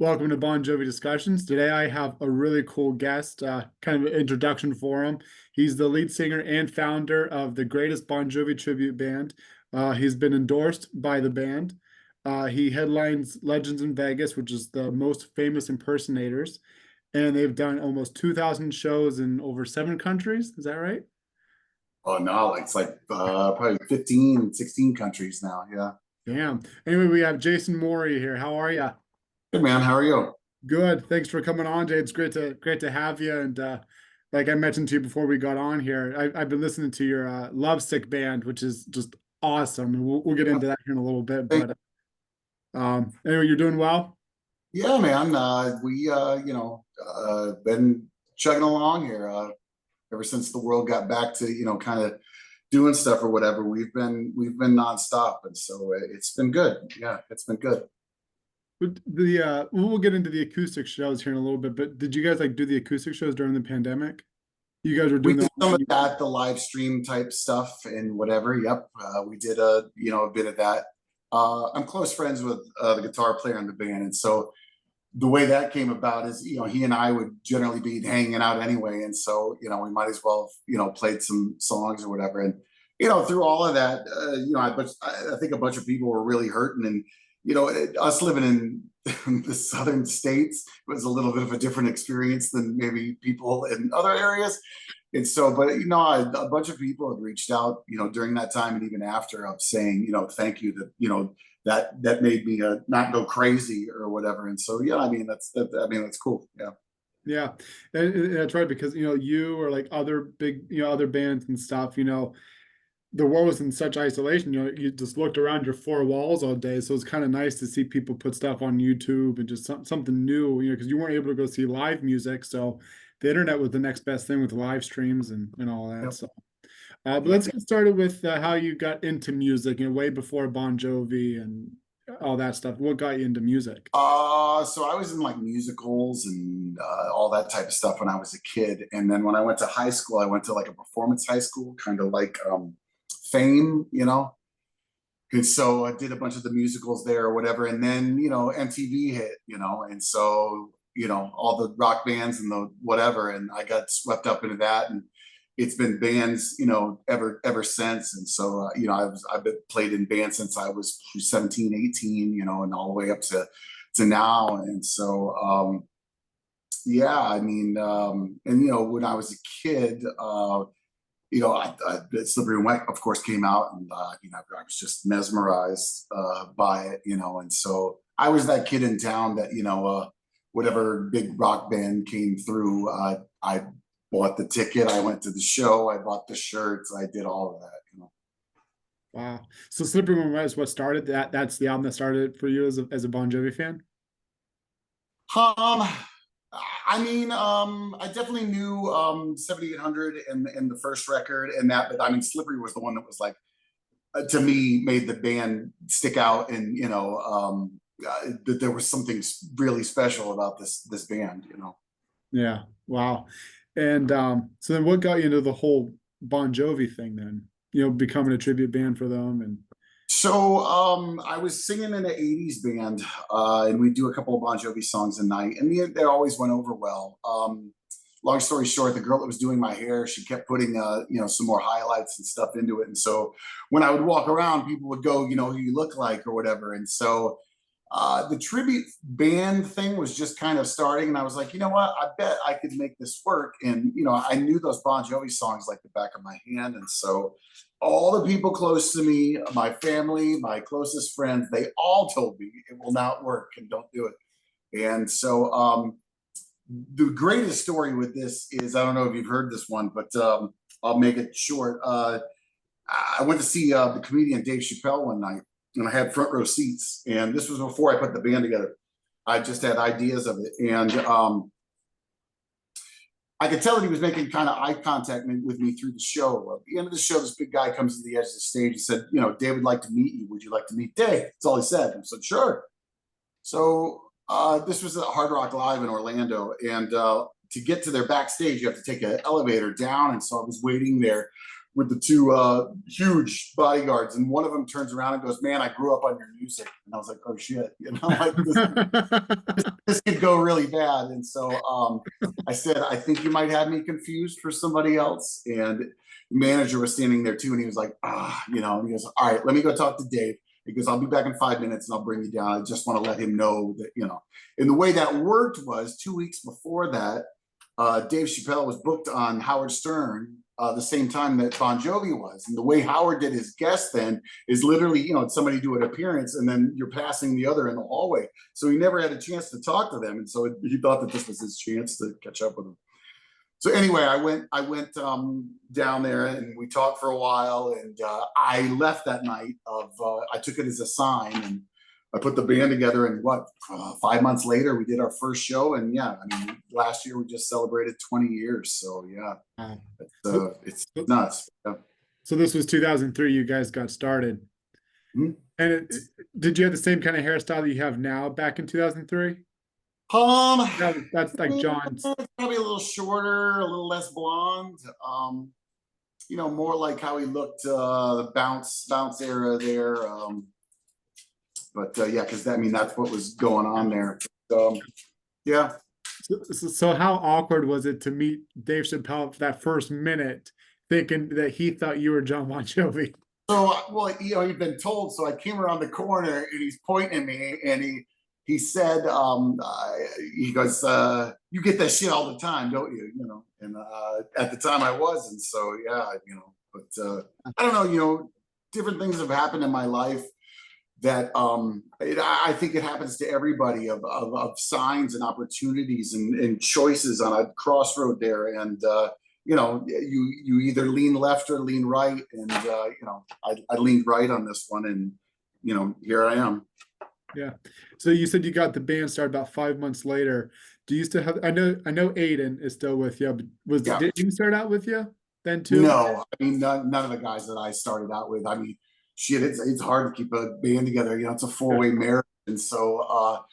Welcome to Bon Jovi Discussions. Today I have a really cool guest, kind of an introduction for him. He's the lead singer and founder of the greatest Bon Jovi tribute band. He's been endorsed by the band. He headlines Legends in Vegas, which is the most famous impersonators, and they've done almost 2,000 shows in over 7 countries. Is that right? Oh no, it's like probably 15, 16 countries now. Yeah. Damn. Anyway, we have Jason Morey here. How are you? Good man, how are you? Good. Thanks for coming on, Jay. It's great to have you. And like I mentioned to you before we got on here, I've been listening to your Lovesick band, which is just awesome. And we'll get into that here in a little bit. Hey, But anyway, you're doing well. yeah, man. We been chugging along here ever since the world got back to kind of doing stuff or whatever. We've been nonstop, and so it's been good. Yeah, it's been good. But we'll get into the acoustic shows here in a little bit. But did you guys like do the acoustic shows during the pandemic? You guys were We doing did that some of on that, the live stream type stuff and whatever. Yep, we did a bit of that. I'm close friends with the guitar player in the band, and so the way that came about is, he and I would generally be hanging out anyway. And so, we might as well, played some songs or whatever. And, through all of that, I think a bunch of people were really hurting. And, us living in the southern states was a little bit of a different experience than maybe people in other areas. And so, but, a bunch of people had reached out, during that time and even after of saying, thank you that, that made me not go crazy or whatever. And so, yeah, I mean, that's cool. Yeah. Yeah, and that's right because you or like other big other bands and stuff. The world was in such isolation. You just looked around your four walls all day. So it's kind of nice to see people put stuff on YouTube and just something new. Because you weren't able to go see live music, so the internet was the next best thing with live streams and all that. Yep. So, but Yep. let's get started with how you got into music. Way before Bon Jovi and all that stuff. What got you into music? So I was in like musicals and all that type of stuff when I was a kid. And then when I went to high school, I went to like a performance high school, kind of like Fame. And so I did a bunch of the musicals there or whatever. And then, MTV hit, and so, all the rock bands and the whatever. And I got swept up into that. And it's been bands, ever since. And so, I've been played in bands since I was 17, 18, and all the way up to now. And so, yeah, I mean, and when I was a kid, Slippery When Wet, of course, came out, and I was just mesmerized by it, and so I was that kid in town that whatever big rock band came through, I bought the ticket, I went to the show, I bought the shirts, I did all of that. Wow. So Slippery When Wet is what started that. That's the album that started it for you as a Bon Jovi fan. Um, I mean, I definitely knew 7800 and the first record and that, but I mean, Slippery was the one that was like, to me, made the band stick out, and that there was something really special about this band. Yeah. Wow. And so then what got you into the whole Bon Jovi thing then? Becoming a tribute band for them and So I was singing in an 80s band, and we do a couple of Bon Jovi songs a night, and they always went over well. Long story short, the girl that was doing my hair, she kept putting some more highlights and stuff into it. And so when I would walk around, people would go, who you look like or whatever. And so the tribute band thing was just kind of starting, and I was like, you know what? I bet I could make this work. And I knew those Bon Jovi songs like the back of my hand, and so all the people close to me, my family, my closest friends, they all told me it will not work and don't do it. And so the greatest story with this is, I don't know if you've heard this one, but I'll make it short. I went to see the comedian Dave Chappelle one night, and I had front row seats. And this was before I put the band together. I just had ideas of it, and I could tell that he was making kind of eye contact with me through the show. At the end of the show, this big guy comes to the edge of the stage and said, Dave would like to meet you. Would you like to meet Dave? That's all he said. I said, sure. So this was at Hard Rock Live in Orlando, and to get to their backstage, you have to take an elevator down. And so I was waiting there with the two huge bodyguards, and one of them turns around and goes, "Man, I grew up on your music." And I was like, "Oh shit," like this could go really bad. And so I said, "I think you might have me confused for somebody else." And the manager was standing there too, and he was like, and he goes, "All right, let me go talk to Dave." He goes, "I'll be back in 5 minutes and I'll bring you down. I just want to let him know that, And the way that worked was 2 weeks before that, Dave Chappelle was booked on Howard Stern the same time that Bon Jovi was. And the way Howard did his guest then is literally, somebody do an appearance and then you're passing the other in the hallway. So he never had a chance to talk to them. And so he thought that this was his chance to catch up with them. So anyway, I went down there and we talked for a while, and I left that night I took it as a sign, and I put the band together, and 5 months later we did our first show. And yeah, I mean, last year we just celebrated 20 years. So yeah, it's nuts. Yeah. So this was 2003 you guys got started. Mm-hmm. And did you have the same kind of hairstyle that you have now back in 2003? That's like John's. Probably a little shorter, a little less blonde. More like how he looked the bounce era there. But yeah, because that's what was going on there. Yeah. So how awkward was it to meet Dave Chappelle for that first minute, thinking that he thought you were John Bon Jovi? So, well, you've been told. So I came around the corner and he's pointing at me, and he said, he goes, "You get that shit all the time, don't you?" And at the time I was, and so yeah, but I don't know, different things have happened in my life that I think it happens to everybody of signs and opportunities and choices on a crossroad there, and you either lean left or lean right, and I leaned right on this one, and here I am. Yeah. So you said you got the band started about 5 months later. Do you still have, I know Aiden is still with you, but did he start out with you then too? No, I mean, none of the guys that I started out with. I mean, shit, it's hard to keep a band together. It's a 4-way marriage. And so,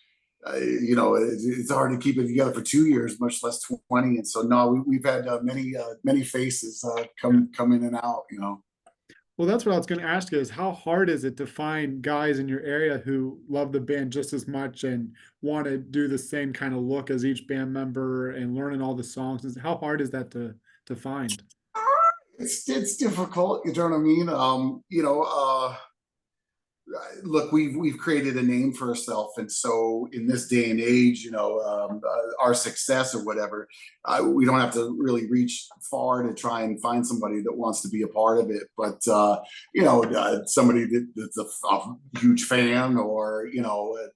it's hard to keep it together for 2 years, much less 20. And so, no, we've had many faces come in and out, Well, that's what I was going to ask you, is how hard is it to find guys in your area who love the band just as much and want to do the same kind of look as each band member and learning all the songs? How hard is that to find? It's difficult. You know what I mean? Look, we've created a name for ourselves, and so in this day and age, our success or whatever, we don't have to really reach far to try and find somebody that wants to be a part of it. But somebody that's a huge fan, or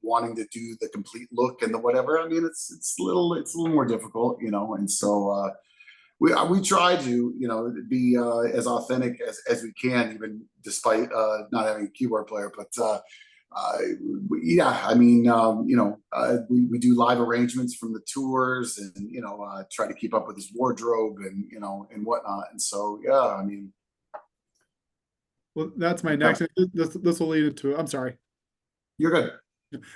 wanting to do the complete look and the whatever. I mean, it's a little more difficult, and so. We try to be as authentic as we can, even despite not having a keyboard player. But yeah, I mean, we do live arrangements from the tours, and try to keep up with his wardrobe and and whatnot. And so yeah, I mean. Well, that's my next. This will lead into. I'm sorry. You're good.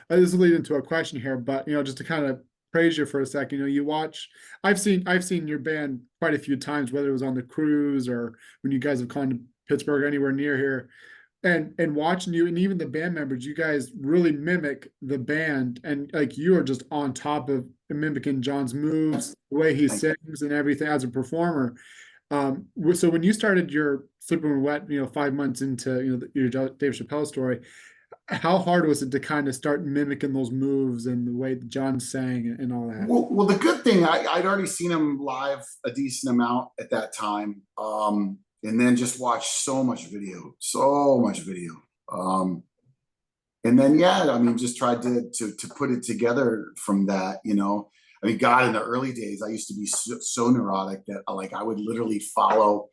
This will lead into a question here, but just to kind of praise you for a second. You watch. I've seen your band quite a few times, whether it was on the cruise or when you guys have gone to Pittsburgh, anywhere near here, and watching you, and even the band members, you guys really mimic the band, and like you are just on top of mimicking John's moves, the way he sings and everything as a performer. So when you started your Sleeping Wet, 5 months into your Dave Chappelle story, how hard was it to kind of start mimicking those moves and the way that John sang and all that? Well, the good thing, I'd already seen him live a decent amount at that time, and then just watched so much video. And then, yeah, I mean, just tried to put it together from that, I mean, God, in the early days, I used to be so neurotic that I would literally follow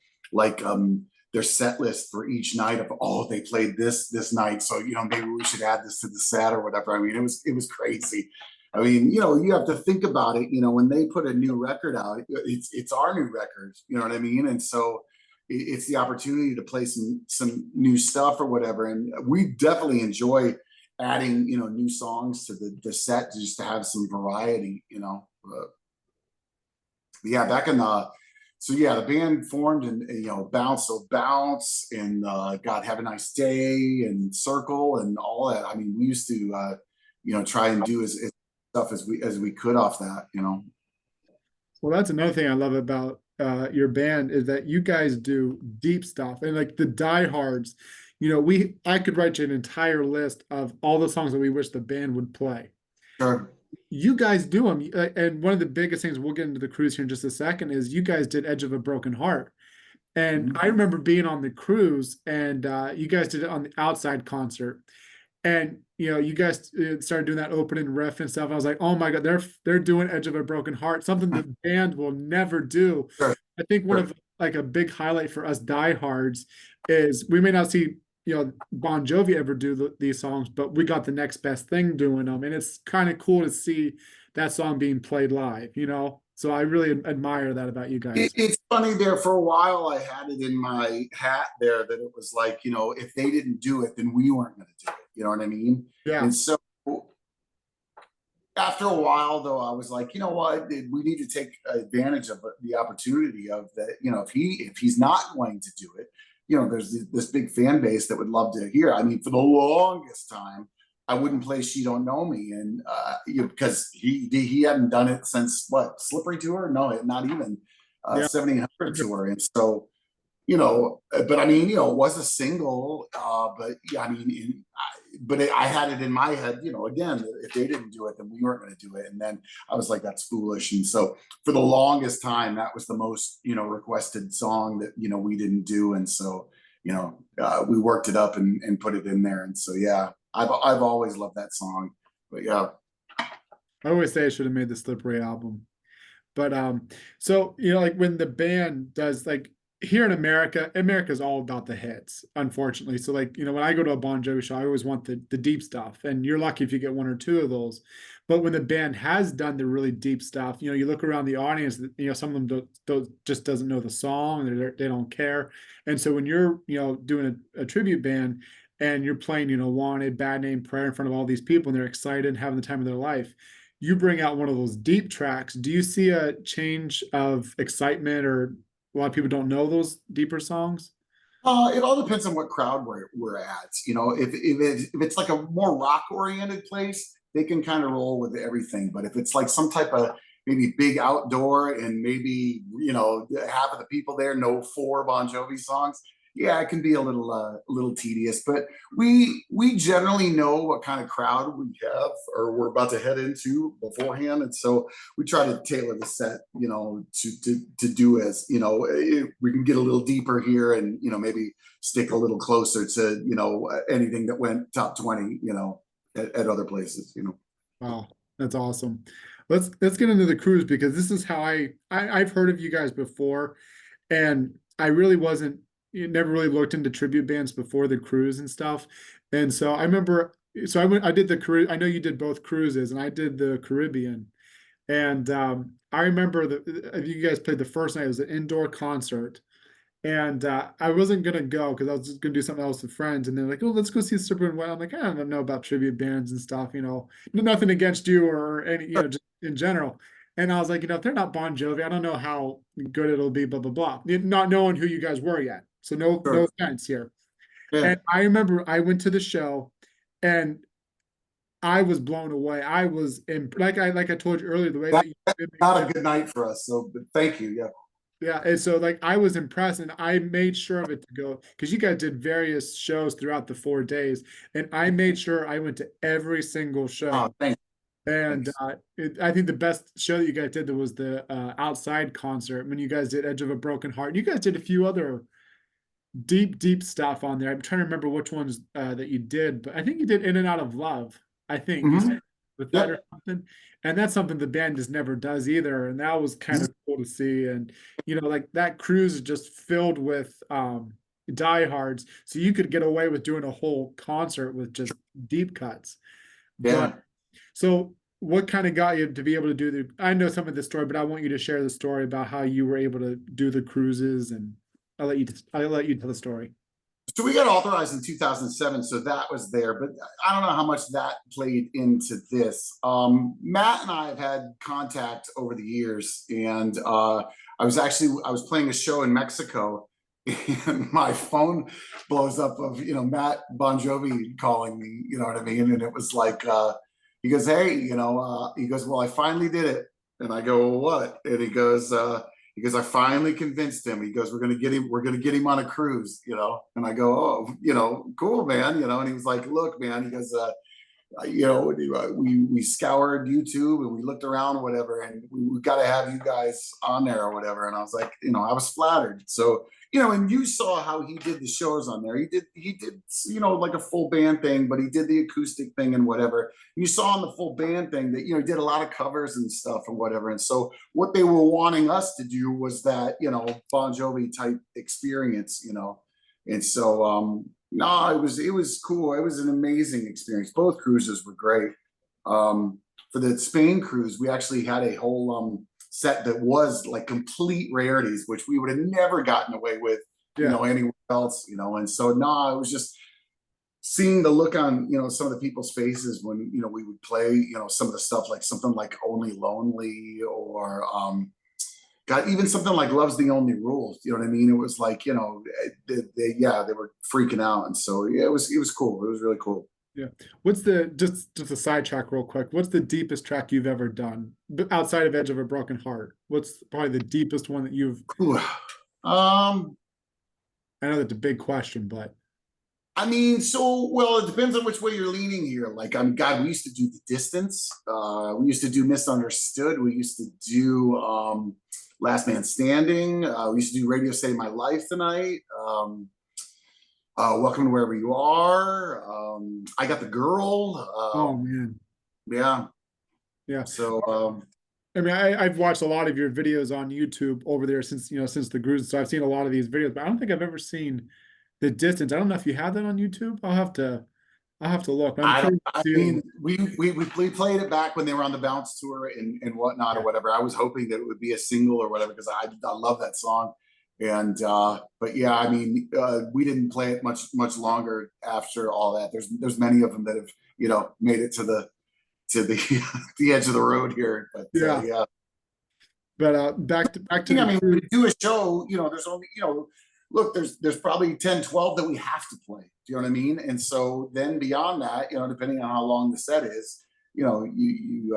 their set list for each night of, they played this night, so maybe we should add this to the set or whatever. I mean, it was crazy. I mean, you have to think about it. When they put a new record out, it's our new record. You know what I mean? And so it's the opportunity to play some new stuff or whatever. And we definitely enjoy adding new songs to the set just to have some variety. Yeah, back in the So yeah, the band formed and Bounce So Bounce and God Have a Nice Day and Circle and all that. I mean, we used to try and do as stuff as we could off that. Well, that's another thing I love about your band is that you guys do deep stuff and like the diehards. I could write you an entire list of all the songs that we wish the band would play. Sure. You guys do them, and one of the biggest things we'll get into the cruise here in just a second is you guys did Edge of a Broken Heart. And Mhm. I remember being on the cruise, and you guys did it on the outside concert. And you guys started doing that opening riff and stuff. I was like, oh my God, they're doing Edge of a Broken Heart, something the band will never do. Sure. I think one Sure. of like a big highlight for us diehards is we may not see Bon Jovi ever do these songs, but we got the next best thing doing them, and it's kind of cool to see that song being played live. So I really admire that about you guys. It's funny there for a while. I had it in my hat there that it was like, if they didn't do it, then we weren't going to do it. You know what I mean? Yeah, And so after a while, though, I was like, you know what? We need to take advantage of the opportunity of that. If he's not going to do it, there's this big fan base that would love to hear. I mean, for the longest time, I wouldn't play "She Don't Know Me," and because he hadn't done it since what Slippery tour? No, not even yeah. 1700 tour, and so but I mean, it was a single, but yeah, I mean, I had it in my head, again, if they didn't do it, then we weren't going to do it. And then I was like, that's foolish. And so for the longest time, that was the most, requested song that, we didn't do. And so, we worked it up and put it in there. And so, yeah, I've always loved that song, but yeah. I always say I should have made the Slippery album. But so like when the band does like here in America, America's all about the hits, unfortunately. So like, when I go to a Bon Jovi show, I always want the deep stuff. And you're lucky if you get one or two of those. But when the band has done the really deep stuff, you look around the audience, some of them don't just doesn't know the song, they don't care. And so when you're, doing a tribute band and you're playing, Wanted, Bad Name, Prayer in front of all these people and they're excited and having the time of their life, you bring out one of those deep tracks. Do you see a change of excitement, or a lot of people don't know those deeper songs? It all depends on what crowd we're at. If it's like a more rock oriented place, they can kind of roll with everything. But if it's like some type of maybe big outdoor and maybe half of the people there know 4 Bon Jovi songs, yeah, it can be a little tedious. But we generally know what kind of crowd we have or we're about to head into beforehand, and so we try to tailor the set, to do as we can get a little deeper here and maybe stick a little closer to anything that went top 20, at other places. Wow, that's awesome. Let's get into the cruise because this is how I've heard of you guys before, and I really wasn't never really looked into tribute bands before the cruise and stuff. And so I remember, so I did the cruise. I know you did both cruises, and I did the Caribbean. And I remember that you guys played the first night. It was an indoor concert, and I wasn't gonna go because I was just gonna do something else with friends. And they're like, "Oh, let's go see Slippery When Wet." I'm like, I don't know about tribute bands and stuff. Nothing against you or any, just in general. And I was like, if they're not Bon Jovi, I don't know how good it'll be. Blah blah blah. Not knowing who you guys were yet, so no Sure. offense here. Yeah. And I remember I went to the show, and I was blown away. I was in like I told you earlier, the way that That, you that's mimicked not a good night for us. So, but thank you. Yeah. yeah, and so like I was impressed, and I made sure of it to go because you guys did various shows throughout the 4 days, and I made sure I went to every single show. Thanks. And Thanks. I think the best show that you guys did was the outside concert when you guys did Edge of a Broken Heart. You guys did a few other deep stuff on there. I'm trying to remember which ones that you did, but I think you did In and Out of Love. I think you Mm-hmm. said with that Yep. or something, and that's something the band just never does either. And that was kind of cool to see. And like that cruise is just filled with diehards, so you could get away with doing a whole concert with just deep cuts. But Yeah. so what kind of got you to be able to do the? I know some of the story, but I want you to share the story about how you were able to do the cruises, and I'll let you tell the story. So we got authorized in 2007, so that was there, but I don't know how much that played into this. Matt and I have had contact over the years, and I was playing a show in Mexico, and my phone blows up of Matt Bon Jovi calling me, you know what I mean? And it was like he goes, "Hey, he goes, well, I finally did it," and I go, "Well, what?" And he goes, "I finally convinced him." He goes, we're gonna get him on a cruise, And I go, "Oh, cool, man," And he was like, "Look, man," he goes, we scoured YouTube and we looked around or whatever, and we got to have you guys on there or whatever." And I was like, I was flattered. So, and you saw how he did the shows on there. He did, like a full band thing, but he did the acoustic thing and whatever. And you saw on the full band thing that, he did a lot of covers and stuff and whatever. And so what they were wanting us to do was that, Bon Jovi type experience, And so, no, it was cool. It was an amazing experience. Both cruises were great. For the Spain cruise, we actually had a whole set that was like complete rarities, which we would have never gotten away with, Yeah. anywhere else, And so, no, it was just seeing the look on, some of the people's faces when, we would play, some of the stuff like something like Only Lonely or, God, even something like Love's the Only Rule. You know what I mean? It was like, they were freaking out. And so, yeah, it was cool. It was really cool. Yeah. What's the just a sidetrack real quick? What's the deepest track you've ever done outside of Edge of a Broken Heart? What's probably the deepest one that you've? Ooh. Um, I know that's a big question, but I mean, well, it depends on which way you're leaning here. Like, God, we used to do The Distance. We used to do Misunderstood. We used to do Last Man Standing. We used to do Radio Save My Life Tonight. Welcome to Wherever You Are. I Got the Girl. oh man, Yeah. yeah. So, I mean, I've watched a lot of your videos on YouTube over there since since the cruise, so I've seen a lot of these videos, but I don't think I've ever seen The Distance. I don't know if you have that on YouTube. I'll have to look. I'm curious I to mean, we played it back when they were on the Bounce tour and whatnot or whatever. I was hoping that it would be a single or whatever because I love that song. And but yeah, I mean, we didn't play it much longer after all that. There's many of them that have made it to the the edge of the road here. But yeah. yeah. But back to I the mean, cruise. when you do a show, there's only, look, there's probably 10, 12 that we have to play. Do you know what I mean? And so then beyond that, depending on how long the set is, you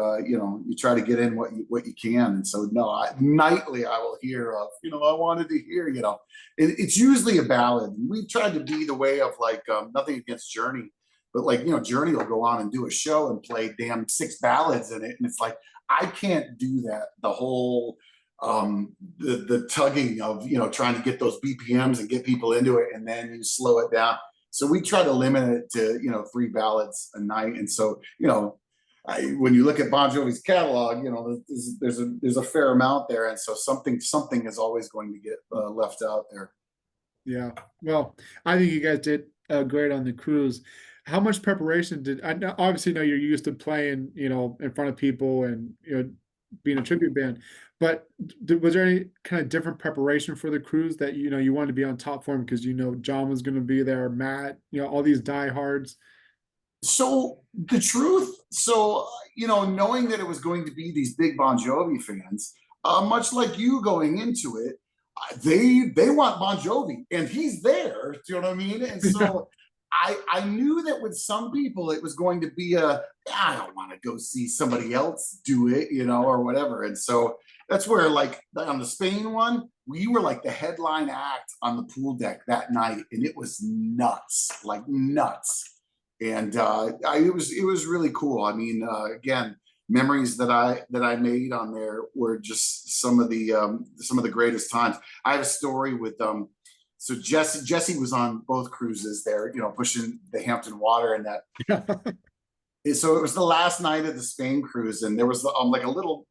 try to get in what you can. And so no, nightly I will hear of, I wanted to hear, it's usually a ballad. We've tried to be the way of like nothing against Journey, but like, Journey will go on and do a show and play damn 6 ballads in it. And it's like, I can't do that. The whole the tugging of trying to get those BPMs and get people into it, and then you slow it down. So we try to limit it to 3 ballads a night. And so when you look at Bon Jovi's catalog, there's a fair amount there, and so something is always going to get left out there. Yeah. Well, I think you guys did great on the cruise. How much preparation did obviously know you're used to playing, in front of people and being a tribute band, but was there any kind of different preparation for the cruise that you wanted to be on top form because John was going to be there, Matt, all these diehards? So the truth, knowing that it was going to be these big Bon Jovi fans, much like you going into it, they want Bon Jovi, and he's there. Do you know what I mean? And so I knew that with some people it was going to be I don't want to go see somebody else do it, or whatever. And so that's where, like, on the Spain one, we were like the headline act on the pool deck that night, and it was nuts, like nuts. And it was really cool. I mean, again, memories that I made on there were just some of the greatest times. I have a story with so Jesse was on both cruises there, pushing the Hampton Water and that. So it was the last night of the Spain cruise, and there was like a little,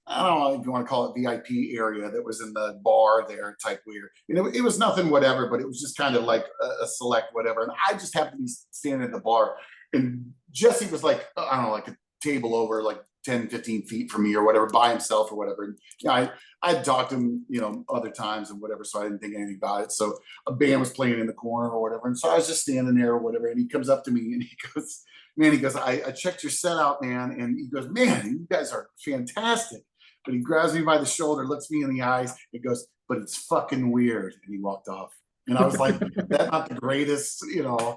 I don't know if you want to call it VIP area that was in the bar there type weird. It was nothing whatever, but it was just kind of like a select whatever. And I just happened to be standing at the bar, and Jesse was like, I don't know, like a table over, like 10, 15 feet from me or whatever by himself or whatever. And yeah, I'd talked to him, other times and whatever, so I didn't think anything about it. So a band was playing in the corner or whatever, and so I was just standing there or whatever, and he comes up to me and he goes, man, he goes, I checked your set out, man. And he goes, man, you guys are fantastic. But he grabs me by the shoulder, looks me in the eyes, and goes, but it's fucking weird. And he walked off. And I was like, that's not the greatest, Yeah.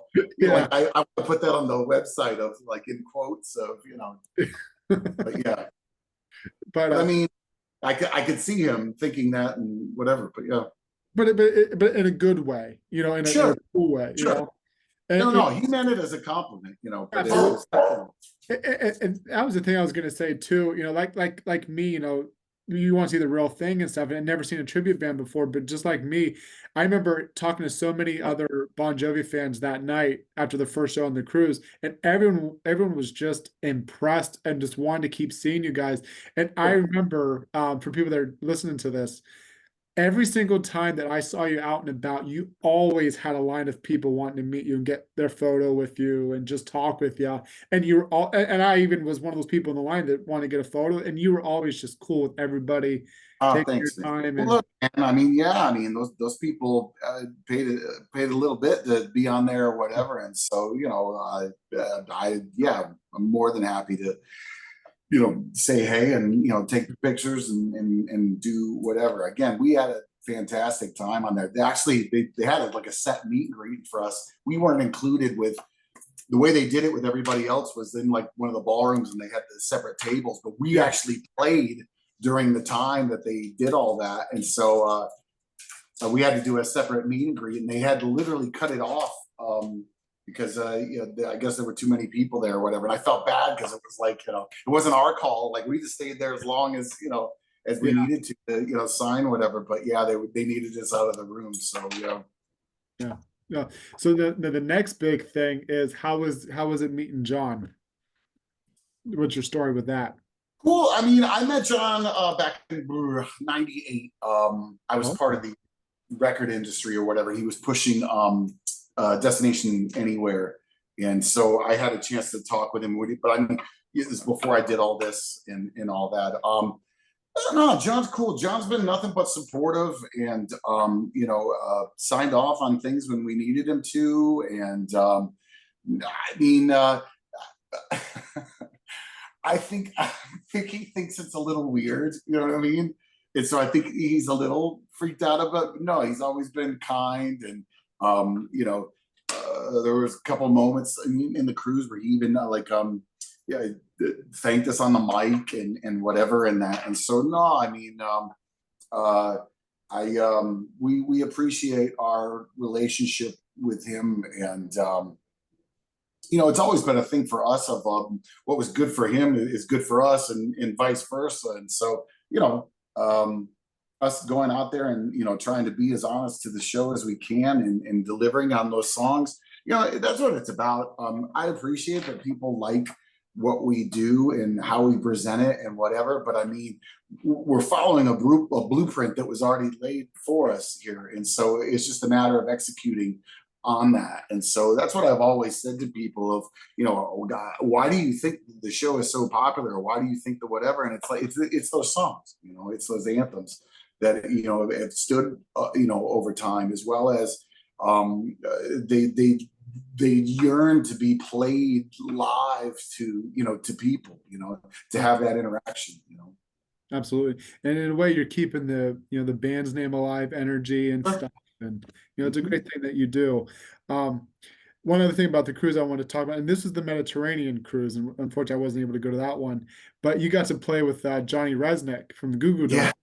like I put that on the website of like in quotes of, but yeah. But I mean, I could see him thinking that and whatever, but yeah. but in a good way, in a cool way, Sure. And, No, he meant it as a compliment, but and that was the thing I was gonna say too. Like me, you want to see the real thing and stuff. And I'd never seen a tribute band before, but just like me, I remember talking to so many other Bon Jovi fans that night after the first show on the cruise, and everyone was just impressed and just wanted to keep seeing you guys. And I remember, for people that are listening to this, every single time that I saw you out and about, you always had a line of people wanting to meet you and get their photo with you and just talk with you. And you were all, and I even was one of those people in the line that wanted to get a photo, and you were always just cool with everybody, taking thanks, your man. time. Well, And look, man, I mean, yeah, I mean, those people paid a little bit to be on there or whatever, and so yeah, I'm more than happy to say hey and take pictures and do whatever. Again, we had a fantastic time on there. They had like a set meet and greet for us. We weren't included with the way they did it with everybody else was in like one of the ballrooms and they had the separate tables, but we actually played during the time that they did all that. And so we had to do a separate meet and greet, and they had to literally cut it off because I guess there were too many people there or whatever. And I felt bad because it was like, it wasn't our call. Like we just stayed there as long as, as we needed to, sign whatever. But yeah, they needed us out of the room. So, yeah. Yeah. So the next big thing is how was it meeting John? What's your story with that? Cool. I mean, I met John back in '98. I was part of the record industry or whatever. He was pushing Destination Anywhere, and so I had a chance to talk with him. But I mean, it was before I did all this and all that. No, John's cool. John's been nothing but supportive, and signed off on things when we needed him to. And I mean, I think he thinks it's a little weird. You know what I mean? And so I think he's a little freaked out about. No, he's always been kind, and there was a couple moments in the cruise where he even thanked us on the mic and whatever and that. And so no, I mean, we appreciate our relationship with him, and it's always been a thing for us of what was good for him is good for us, and vice versa. And so us going out there and trying to be as honest to the show as we can and delivering on those songs, that's what it's about. I appreciate that people like what we do and how we present it and whatever, but I mean, we're following a blueprint that was already laid for us here, and so it's just a matter of executing on that. And so that's what I've always said to people of, oh God, why do you think the show is so popular? Or why do you think the whatever? And it's like, it's those songs, it's those anthems that, have stood, over time, as well as they yearn to be played live to, to people, to have that interaction, Absolutely. And in a way, you're keeping the band's name alive, energy and stuff. And it's a great thing that you do. One other thing about the cruise I want to talk about, and this is the Mediterranean cruise, and unfortunately I wasn't able to go to that one, but you got to play with Johnny Resnick from the Goo Goo Dolls.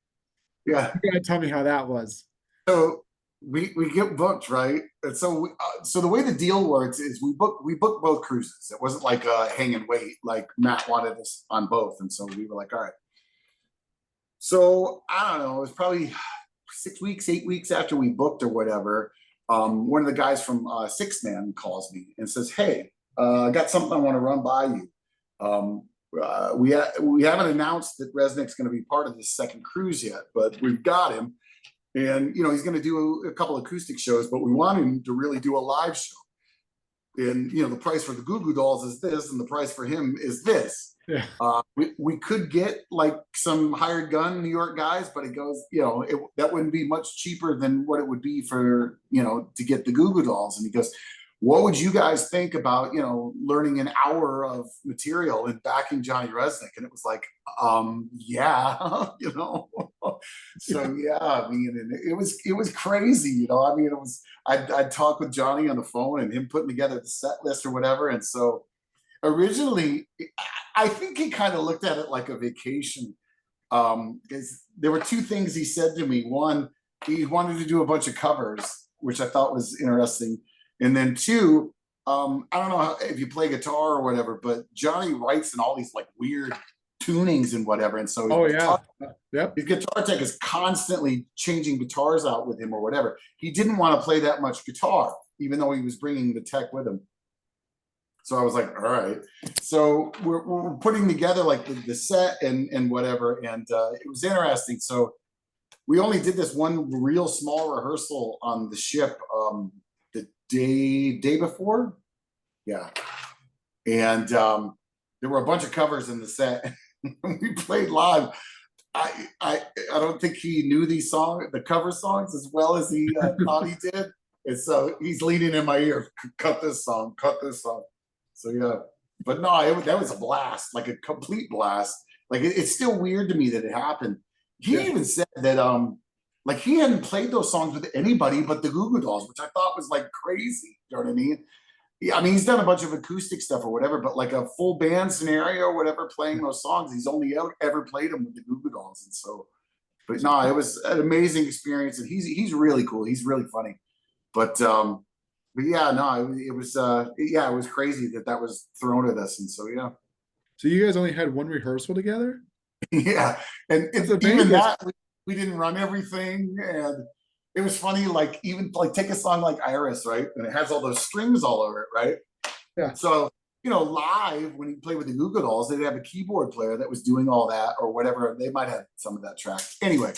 Yeah. You gotta tell me how that was. So we get booked, right? And so so the way the deal works is we book both cruises. It wasn't like hang and wait, like Matt wanted us on both, and so we were like, all right. So I don't know, it was probably 6 weeks, 8 weeks after we booked or whatever. One of the guys from Six Man calls me and says, hey, I got something I want to run by you. We haven't announced that Resnick's going to be part of this second cruise yet, but we've got him, and he's going to do a couple acoustic shows, but we want him to really do a live show. and you know, the price for the Goo Goo Dolls is this, and the price for him is this. Yeah. We could get like some hired gun New York guys, but it goes, you know, that wouldn't be much cheaper than what it would be for, you know, to get the Goo Goo Dolls. And he goes, what would you guys think about, you know, learning an hour of material and backing Johnny Resnick? And it was like, yeah, you know. So yeah, I mean, and it was crazy, you know. I mean, it was I'd talk with Johnny on the phone and him putting together the set list or whatever. And so originally, I think he kind of looked at it like a vacation, because there were two things he said to me. One, he wanted to do a bunch of covers, which I thought was interesting. And then two, I don't know if you play guitar or whatever, but Johnny writes in all these like weird tunings and whatever. And so Oh yeah. Yep. his guitar tech is constantly changing guitars out with him or whatever. He didn't want to play that much guitar, even though he was bringing the tech with him. So I was like, all right. So we're putting together like the set and whatever. And it was interesting. So we only did this one real small rehearsal on the ship the day before. Yeah. And there were a bunch of covers in the set. We played live. I don't think he knew these songs, the cover songs, as well as he thought he did. And so he's leaning in my ear, cut this song, cut this song. So yeah, but no, that was a blast, like a complete blast. Like it's still weird to me that it happened. He even said that like he hadn't played those songs with anybody but the Goo Goo Dolls, which I thought was like crazy. You know what I mean? Yeah, I mean, he's done a bunch of acoustic stuff or whatever, but like a full band scenario or whatever, playing those songs, he's only ever played them with the Goo Goo Dolls. And so, but no, it was an amazing experience, and he's really cool. He's really funny. But yeah, no, it was yeah, it was crazy that was thrown at us. And so yeah. So you guys only had one rehearsal together? Yeah, and That's even amazing. that we didn't run everything. And it was funny, like even like take a song like Iris, right? And it has all those strings all over it, right? Yeah. So, you know, live when you play with the Goo Goo Dolls, they'd have a keyboard player that was doing all that or whatever. They might have some of that track. Anyway,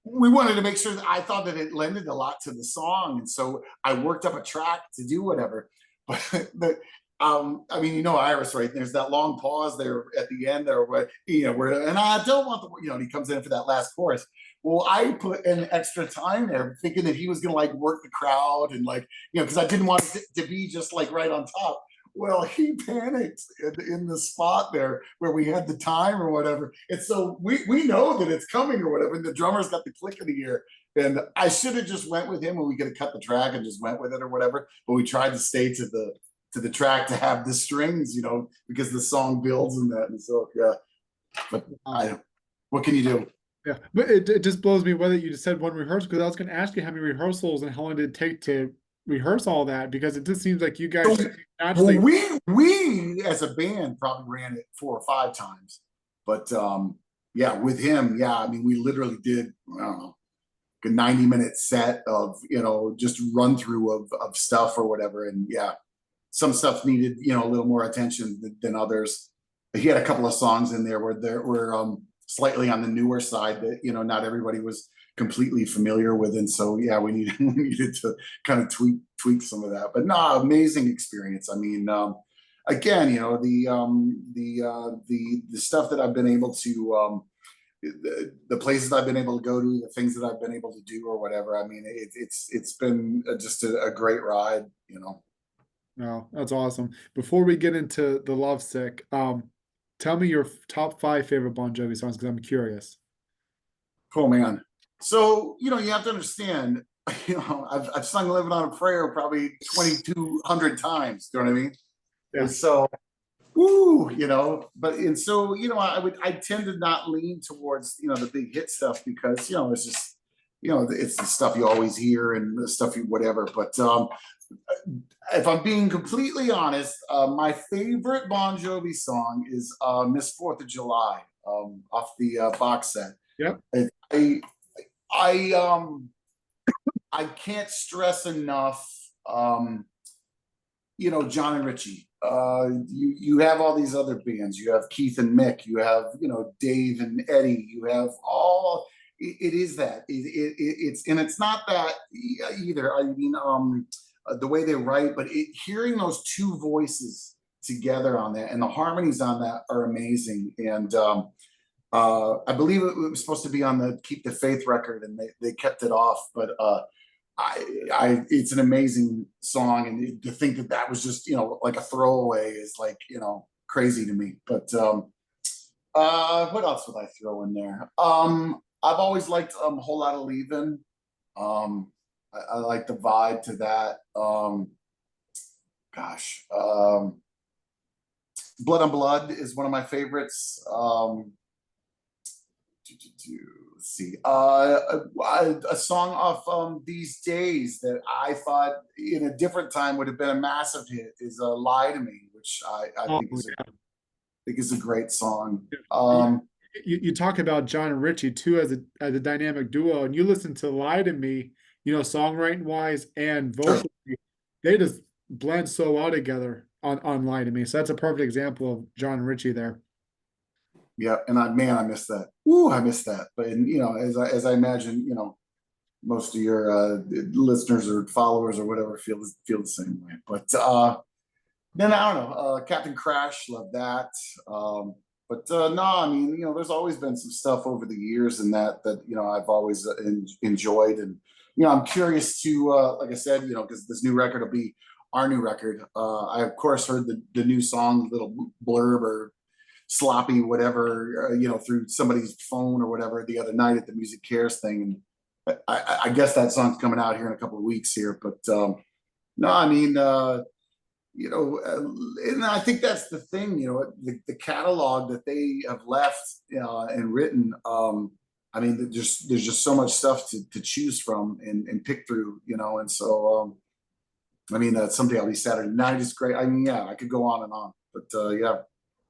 we wanted to make sure that I thought that it lended a lot to the song. And so I worked up a track to do whatever. But I mean, you know, Iris, right? There's that long pause there at the end there where, you know, where, and I don't want the, you know, and he comes in for that last chorus. Well, I put in extra time there thinking that he was going to like work the crowd and like, you know, because I didn't want it to be just like right on top. Well, he panicked in the spot there where we had the time or whatever. And so we know that it's coming or whatever. And the drummer's got the click of the ear. And I should have just went with him and we could have cut the track and just went with it or whatever. But we tried to stay to the track to have the strings, you know, because the song builds in that. And so, yeah. But what can you do? Yeah, but it just blows me whether you just said one rehearsal, because I was going to ask you how many rehearsals and how long did it take to rehearse all that, because it just seems like you guys actually. Well, we as a band probably ran it 4 or 5 times, but yeah, with him, yeah, I mean, we literally did, I don't know, a 90-minute set of, you know, just run through of stuff or whatever. And yeah, some stuff needed, you know, a little more attention than others. But he had a couple of songs in there where there were slightly on the newer side that, you know, not everybody was completely familiar with. And so, yeah, we needed to kind of tweak some of that, but no, amazing experience. I mean, again, you know, the stuff that I've been able to, the places I've been able to go to, the things that I've been able to do or whatever. I mean, it's been just a great ride, you know. No, that's awesome. Before we get into the Lovesick, tell me your top 5 favorite Bon Jovi songs, because I'm curious. Cool, man. So, you know, you have to understand, you know, I've sung Living on a Prayer probably 2,200 times. Do you know what I mean? Yeah. And so, woo, you know, and so, you know, I tend to not lean towards, you know, the big hit stuff because, you know, it's just, you know, it's the stuff you always hear and the stuff you whatever. But if I'm being completely honest, my favorite Bon Jovi song is Miss 4th of July off the box set. Yep. I can't stress enough, you know, John and Richie. You have all these other bands. You have Keith and Mick. You have, you know, Dave and Eddie. You have all. It is that. It's and it's not that either. I mean, the way they write, but hearing those two voices together on that and the harmonies on that are amazing. And I believe it was supposed to be on the Keep the Faith record, and they kept it off. But it's an amazing song, and to think that that was just like a throwaway is like crazy to me. But what else would I throw in there? I've always liked Whole Lotta Leavin'. I like the vibe to that. Gosh, Blood on Blood is one of my favorites. Let's see, a song off These Days that I thought in a different time would have been a massive hit is "Lie to Me," which I Oh, think is a great song. you talk about John and Richie too as a dynamic duo, and you listen to "Lie to Me," songwriting wise and Sure. vocally, they just blend so well together on "Lie to Me." So that's a perfect example of John and Richie there. Yeah, and I miss that. Woo, I miss that. But as I imagine, most of your listeners or followers or whatever feel the same way. But then I don't know, Captain Crash, love that. But no, I mean, there's always been some stuff over the years and that I've always enjoyed, and I'm curious to, like I said, because this new record will be our new record. I of course heard the new song, little blurb or sloppy whatever, through somebody's phone or whatever the other night at the Music Cares thing, and I guess that song's coming out here in a couple of weeks here. But no, I mean, and I think that's the thing, the catalog that they have left and written. I mean, there's just so much stuff to choose from and pick through, and so I mean, someday I'll be Saturday Night is great. I mean, yeah, I could go on and on, but yeah.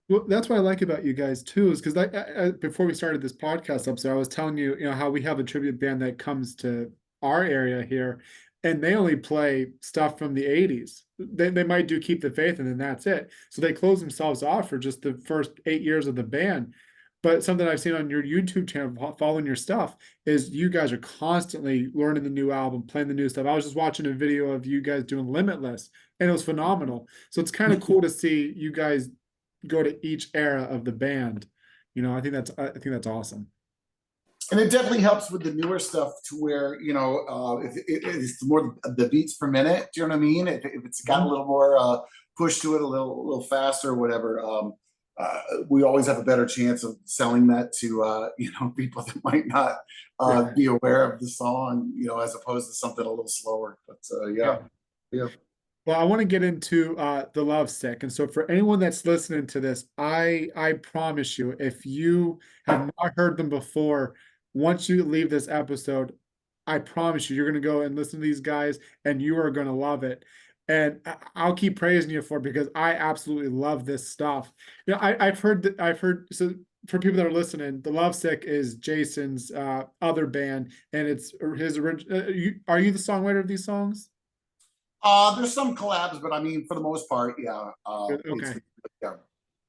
Well, that's what I like about you guys too, is because before we started this podcast episode, I was telling you, how we have a tribute band that comes to our area here, and they only play stuff from the 80s. They might do Keep the Faith, and then that's it. So they close themselves off for just the first 8 years of the band. But something I've seen on your YouTube channel, following your stuff, is you guys are constantly learning the new album, playing the new stuff. I was just watching a video of you guys doing Limitless, and it was phenomenal. So it's kind of cool to see you guys go to each era of the band. I think that's awesome. And it definitely helps with the newer stuff to where, if it's more the beats per minute, do you know what I mean? If it's got a little more push to it, a little faster or whatever, we always have a better chance of selling that to, people that might not be aware of the song, as opposed to something a little slower. But yeah. Well, I want to get into the Lovesick, and so for anyone that's listening to this, I promise you, if you have not heard them before, once you leave this episode, I promise you're going to go and listen to these guys, and you are going to love it. And I'll keep praising you for it because I absolutely love this stuff. I've heard. So for people that are listening, the Lovesick is Jason's other band, and it's his original. Are you the songwriter of these songs? There's some collabs, but I mean, for the most part, yeah. Okay. Yeah.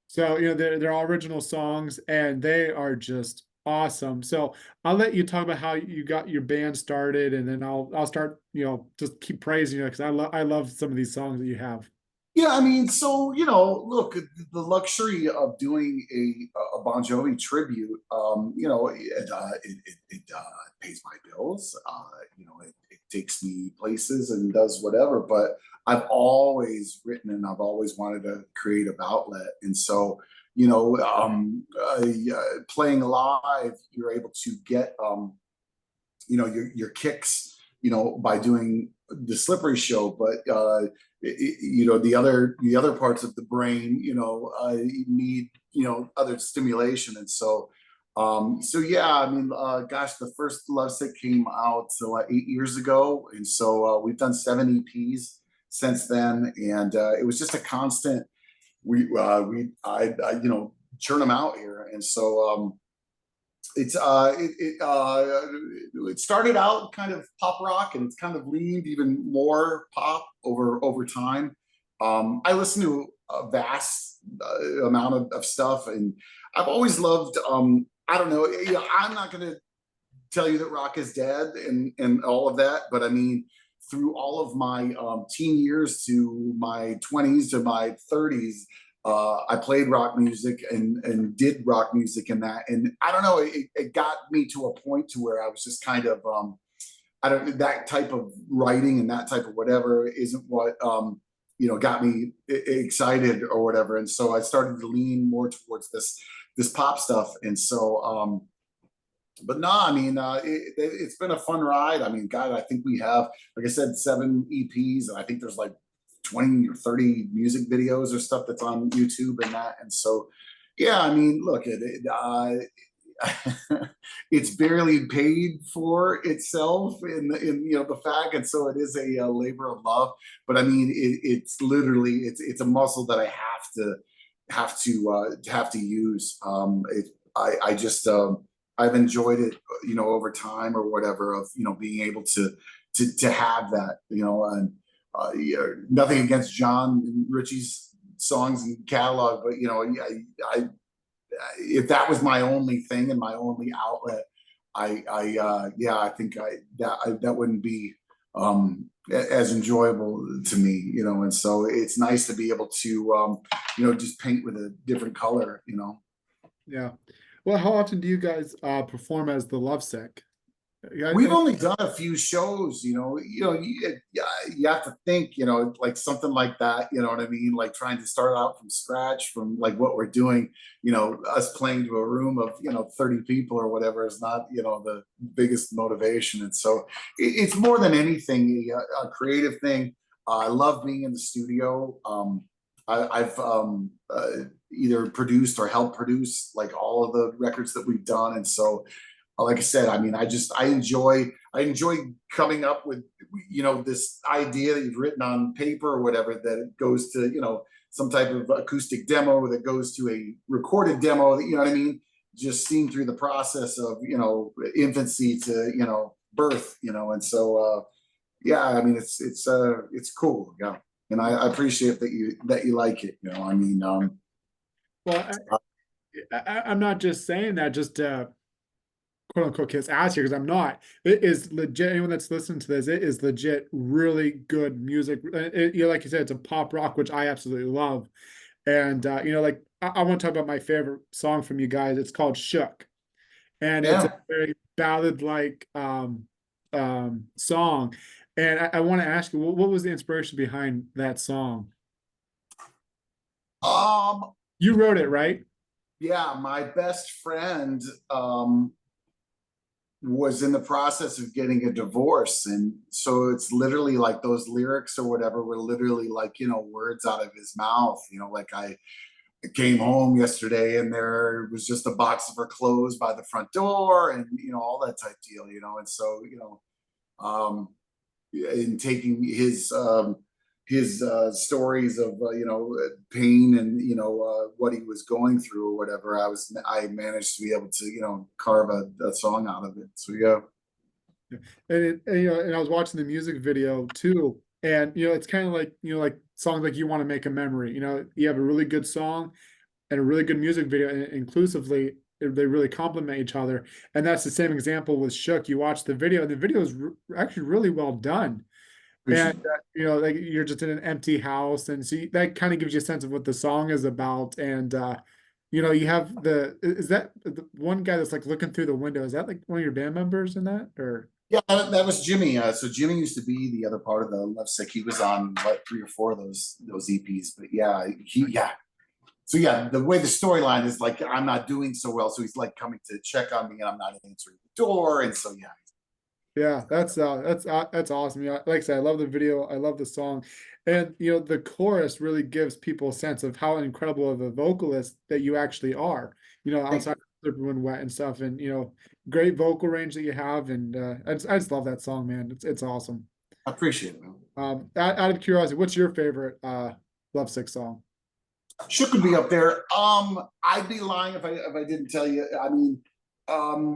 So they're all original songs, and they are just awesome. So I'll let you talk about how you got your band started, and then I'll start just keep praising you because I love some of these songs that you have. Yeah, I mean, so look, the luxury of doing a Bon Jovi tribute, it pays my bills. It takes me places and does whatever. But I've always written and I've always wanted a creative outlet, and so playing live, you're able to get your kicks, by doing the Slippery show, but the other parts of the brain, need other stimulation, and so yeah, I mean, gosh, the first Lovesick came out 8 years ago, and so we've done 7 EPs since then, and it was just a constant. I churn them out here, and so it started out kind of pop rock, and it's kind of leaned even more pop over time. I listen to a vast amount of stuff, and I've always loved. I don't know. I'm not going to tell you that rock is dead and all of that, but I mean, through all of my teen years to my 20s to my 30s. I played rock music and did rock music and that, and I don't know, it got me to a point to where I was just kind of I don't, that type of writing and that type of whatever isn't what got me excited or whatever, and so I started to lean more towards this pop stuff, and so but no, I mean, it's been a fun ride. I mean, God, I think we have, like I said, 7 EPs, and I think there's like 20 or 30 music videos or stuff that's on YouTube and that. And so, yeah, I mean, look, it's barely paid for itself in the fact, and so it is a labor of love. But I mean, it's literally it's a muscle that I have to use. I just I've enjoyed it, over time or whatever, of being able to have that, and nothing against John and Richie's songs and catalog, but I if that was my only thing and my only outlet, I think that wouldn't be as enjoyable to me, and so it's nice to be able to just paint with a different color. Yeah. Well, how often do you guys perform as the Lovesick? We've only done a few shows, you have to think, like something like that, you know what I mean? Like trying to start out from scratch from like what we're doing, us playing to a room of, 30 people or whatever is not, the biggest motivation. And so it's more than anything a creative thing. I love being in the studio. I've either produced or helped produce like all of the records that we've done. And so, like I said, I mean, I enjoy coming up with, this idea that you've written on paper or whatever, that it goes to, some type of acoustic demo that goes to a recorded demo, you know what I mean? Just seeing through the process of, infancy to, birth, and so, yeah, I mean, it's cool. Yeah. And I appreciate that you like it, I mean, well, I'm not just saying that just to quote unquote kiss ass here, because I'm not. It is legit. Anyone that's listening to this, it is legit really good music. Like you said, it's a pop rock, which I absolutely love. And like I want to talk about my favorite song from you guys. It's called Shook, and it's a yeah. very ballad like song. And I want to ask you, what was the inspiration behind that song? Um, You wrote it, right? yeah, my best friend was in the process of getting a divorce, and so it's literally like those lyrics or whatever were literally like, words out of his mouth, like I came home yesterday and there was just a box of her clothes by the front door, and all that type deal, and so um in taking his stories of pain and what he was going through or whatever, I managed to be able to carve a song out of it. So yeah. And I was watching the music video too, and it's kind of like like songs like You Want to Make a Memory. You have a really good song and a really good music video, and inclusively they really complement each other. And that's the same example with Shook. You watch the video, and the video is actually really well done. And Appreciate it. like you're just in an empty house, and so that kind of gives you a sense of what the song is about. And you have is that the one guy that's like looking through the window? Is that like one of your band members in that, or? Yeah, that was Jimmy. So Jimmy used to be the other part of the Lovesick. He was on what 3 or 4 of those EPs. But yeah, yeah. So yeah, the way the storyline is, like, I'm not doing so well, so he's like coming to check on me, and I'm not answering the door, and so yeah. Yeah, that's awesome. Yeah, like I said, I love the video, I love the song, and the chorus really gives people a sense of how incredible of a vocalist that you actually are. Thank Outside you. of Slippery When Wet and stuff, and great vocal range that you have, and I just love that song, man. It's awesome. I appreciate it, man. Out of curiosity, what's your favorite Lovesick song? Shook would be up there. I'd be lying if I didn't tell you. I mean,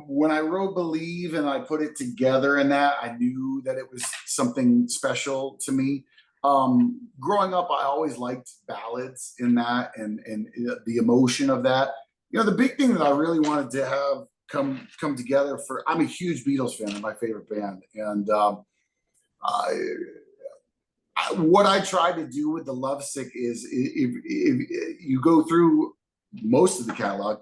when I wrote Believe and I put it together and that, I knew that it was something special to me. Growing up, I always liked ballads in that, and the emotion of that. The big thing that I really wanted to have come together for. I'm a huge Beatles fan, they're my favorite band, and what I try to do with the Lovesick is if you go through most of the catalog,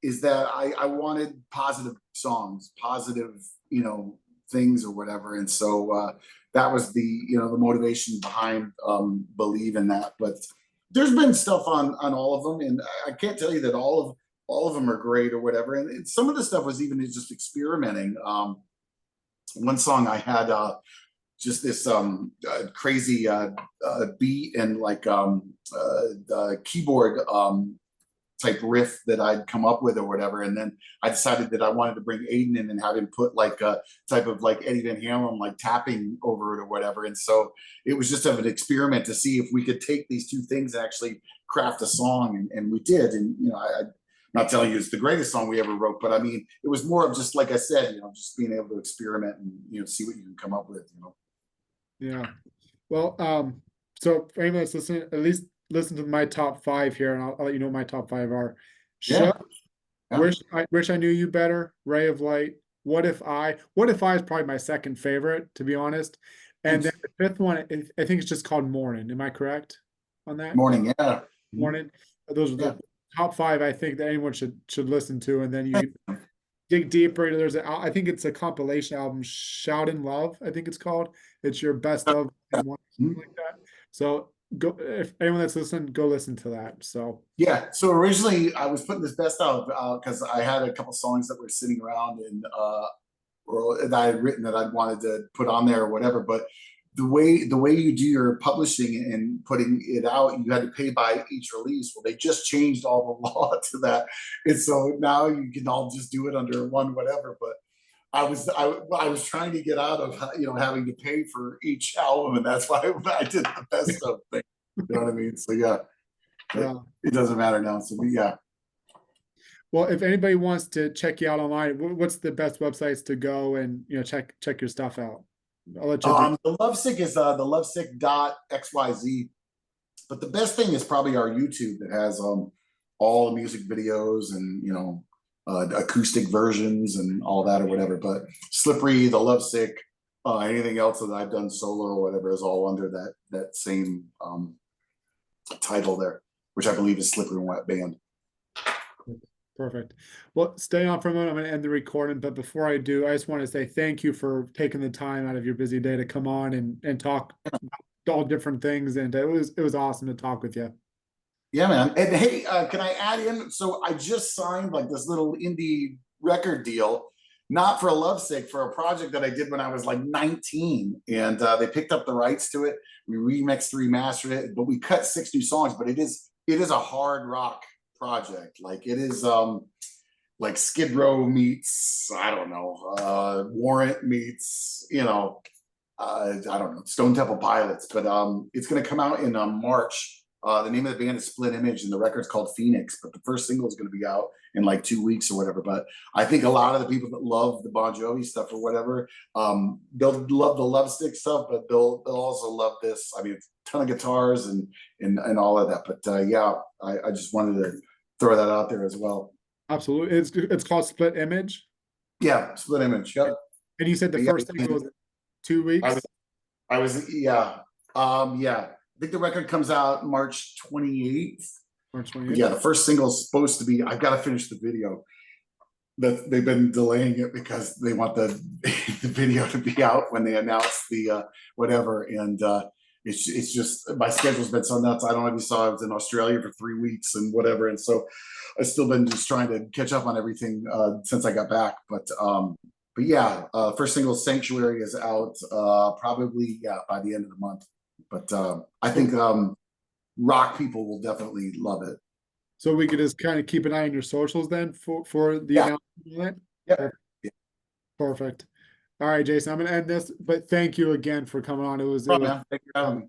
is that I wanted positive songs, positive, things or whatever. And so that was the motivation behind Believe in that. But there's been stuff on all of them, and I can't tell you that all of them are great or whatever. And some of the stuff was even just experimenting. One song I had just this crazy beat and like the keyboard type riff that I'd come up with or whatever. And then I decided that I wanted to bring Aiden in and have him put like a type of like Eddie Van Halen, like tapping over it or whatever. And so it was just of an experiment to see if we could take these two things and actually craft a song. And we did. And, I'm not telling you it's the greatest song we ever wrote, but I mean, it was more of just, like I said, just being able to experiment and, see what you can come up with, Yeah. Well, so for anyone that's listening, at least listen to my top 5 here, and I'll let you know what my top 5 are. Yeah. Wish I Knew You Better, Ray of Light, What If I is probably my second favorite, to be honest. And then the 5th one, I think it's just called Morning. Am I correct on that? Morning, yeah. Morning. Those are the top 5 I think that anyone should listen to, and then you dig deeper. I think it's a compilation album, Shout in Love, I think it's called. It's your best of one, something like that. So go, if anyone that's listening, go listen to that. So yeah. So originally I was putting this best out because I had a couple songs that were sitting around and or that I had written that I'd wanted to put on there or whatever. But the way you do your publishing and putting it out, you had to pay by each release. Well, they just changed all the law to that, and so now you can all just do it under one whatever. But I was trying to get out of having to pay for each album, and that's why I did the best of thing. You know what I mean? So yeah, it doesn't matter now. So yeah. Well, if anybody wants to check you out online, what's the best websites to go and check your stuff out? I'll let you the Lovesick is the lovesick.xyz. But the best thing is probably our YouTube that has all the music videos and acoustic versions and all that or whatever. But Slippery, the Lovesick, anything else that I've done solo or whatever is all under that same title there, which I believe is Slippery and Wet Band. Perfect. Well, stay on for a moment. I'm going to end the recording, but before I do, I just want to say thank you for taking the time out of your busy day to come on and talk all different things. And it was awesome to talk with you. Yeah, man. And hey, can I add in? So I just signed like this little indie record deal, not for a Lovesick, for a project that I did when I was like 19, and they picked up the rights to it. We remixed, remastered it, but we cut 6 new songs. But it is a hard rock project. Like it is like Skid Row meets, I don't know, Warrant meets, I don't know, Stone Temple Pilots. But it's going to come out in March. The name of the band is Split Image, and the record's called Phoenix. But the first single is going to be out in like 2 weeks or whatever. But I think a lot of the people that love the Bon Jovi stuff or whatever, they'll love the Lovesick stuff, but they'll also love this. I mean, it's a ton of guitars and all of that. But yeah, I just wanted to throw that out there as well. Absolutely. It's called Split Image. Yeah, Split Image. Yep. And you said the first thing was 2 weeks. I was yeah. I think the record comes out March 28th. March 28th. But yeah, the first single is supposed to be. I've got to finish the video. That they've been delaying it because they want the video to be out when they announce the whatever. And it's just my schedule's been so nuts. I don't know if you saw I was in Australia for 3 weeks and whatever, and so I've still been just trying to catch up on everything since I got back. But yeah, first single Sanctuary is out probably by the end of the month. But I think rock people will definitely love it. So we could just kind of keep an eye on your socials then for the announcement. Yeah. Perfect. All right, Jason, I'm gonna end this, but thank you again for coming on. It was Thank you for having me.